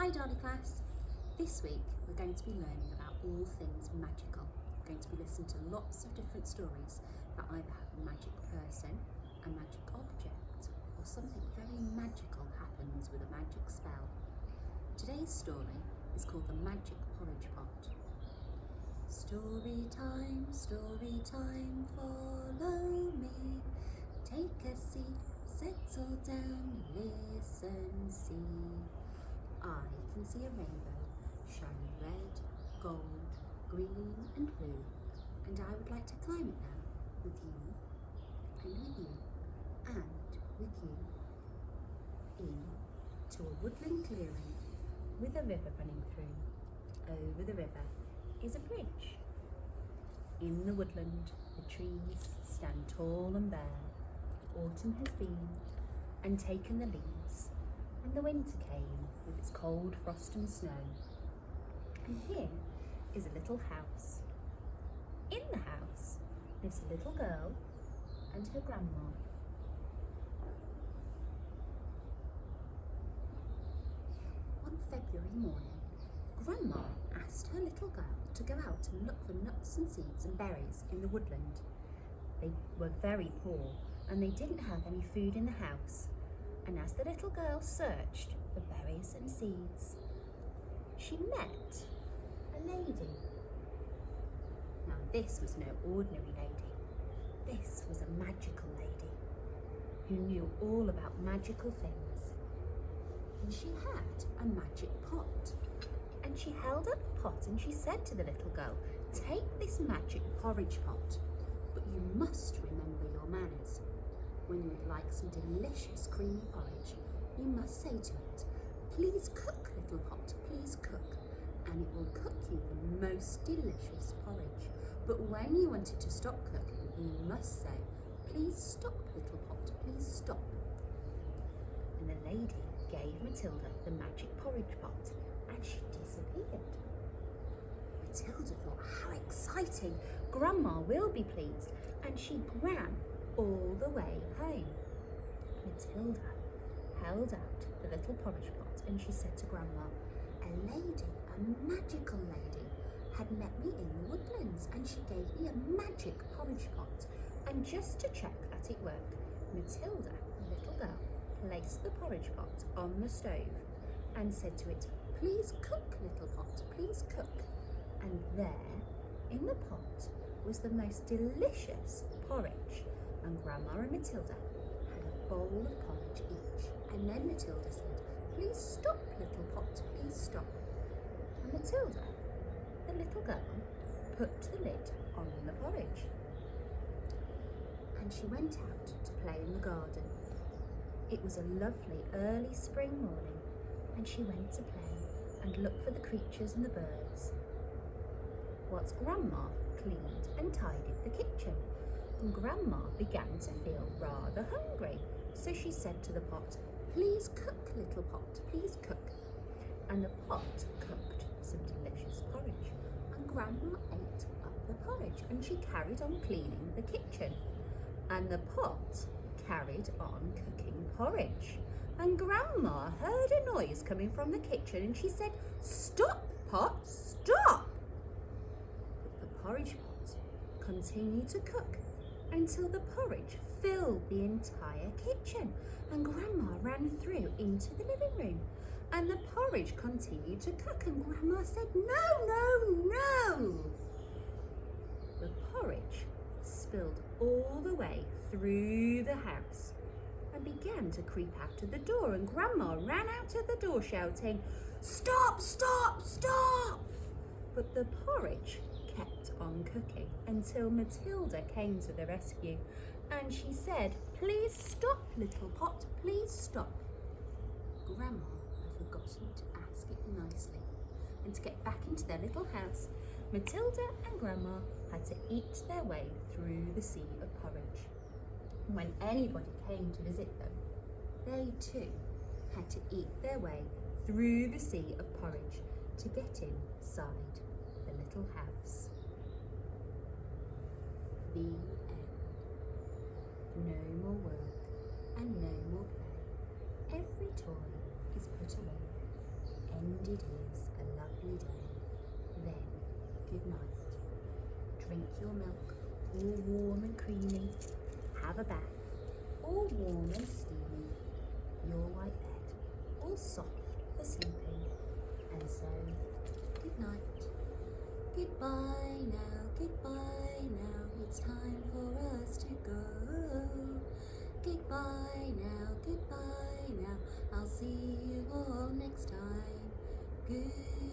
Hi Dali Class. This week we're going to be learning about all things magical. We're going to be listening to lots of different stories that either have a magic person, a magic object, or something very magical happens with a magic spell. Today's story is called the Magic Porridge Pot. Story time, follow me. Take a seat, settle down, listen, see. I can see a rainbow, shining red, gold, green and blue, and I would like to climb it now, with you, and with you, and with you, into a woodland clearing with a river running through. Over the river is a bridge. In the woodland, the trees stand tall and bare. Autumn has been and taken the leaves, and the winter came with its cold frost and snow. And here is a little house. In the house lives a little girl and her grandma. One February morning, Grandma asked her little girl to go out and look for nuts and seeds and berries in the woodland. They were very poor and they didn't have any food in the house. And as the little girl searched for berries and seeds, she met a lady. Now this was no ordinary lady. This was a magical lady who knew all about magical things. And she had a magic pot. And she held up the pot and she said to the little girl, "Take this magic porridge pot, but you must remember your manners. When you would like some delicious creamy porridge, you must say to it, 'Please cook, little pot, please cook,' and it will cook you the most delicious porridge. But when you want it to stop cooking, you must say, 'Please stop, little pot, please stop.'" And the lady gave Matilda the magic porridge pot and she disappeared. Matilda thought, how exciting, Grandma will be pleased, and she ran all the way home. Matilda held out the little porridge pot and she said to Grandma, "A lady, a magical lady, had met me in the woodlands and she gave me a magic porridge pot. And just to check that it worked, Matilda, the little girl, placed the porridge pot on the stove and said to it, 'Please cook, little pot, please cook.' And there, in the pot, was the most delicious porridge. And Grandma and Matilda had a bowl of porridge each. And then Matilda said, 'Please stop, little pot, please stop.' And Matilda, the little girl, put the lid on the porridge. And she went out to play in the garden. It was a lovely early spring morning, and she went to play and look for the creatures and the birds, whilst Grandma cleaned and tidied the kitchen. And Grandma began to feel rather hungry, so she said to the pot, "Please cook, little pot, please cook." And the pot cooked some delicious porridge, and Grandma ate up the porridge, and she carried on cleaning the kitchen, and the pot carried on cooking porridge. And Grandma heard a noise coming from the kitchen and she said, "Stop, pot, stop!" But the porridge pot continued to cook until the porridge filled the entire kitchen, and Grandma ran through into the living room, and the porridge continued to cook, and Grandma said, "No, no, no!" The porridge spilled all the way through the house and began to creep out of the door, and Grandma ran out of the door shouting, "Stop, stop, stop!" But the porridge kept on cooking until Matilda came to the rescue, and she said, "Please stop, little pot, please stop." Grandma had forgotten to ask it nicely, and to get back into their little house, Matilda and Grandma had to eat their way through the sea of porridge. When anybody came to visit them, they too had to eat their way through the sea of porridge to get inside the little house. The end. No more work and no more play. Every toy is put away. End And it is a lovely day. Then, good night. Drink your milk, all warm and creamy. Have a bath, all warm and steamy. Your white bed, all soft for sleeping. And so, good night. Goodbye now, it's time for us to go. Goodbye now, I'll see you all next time. Good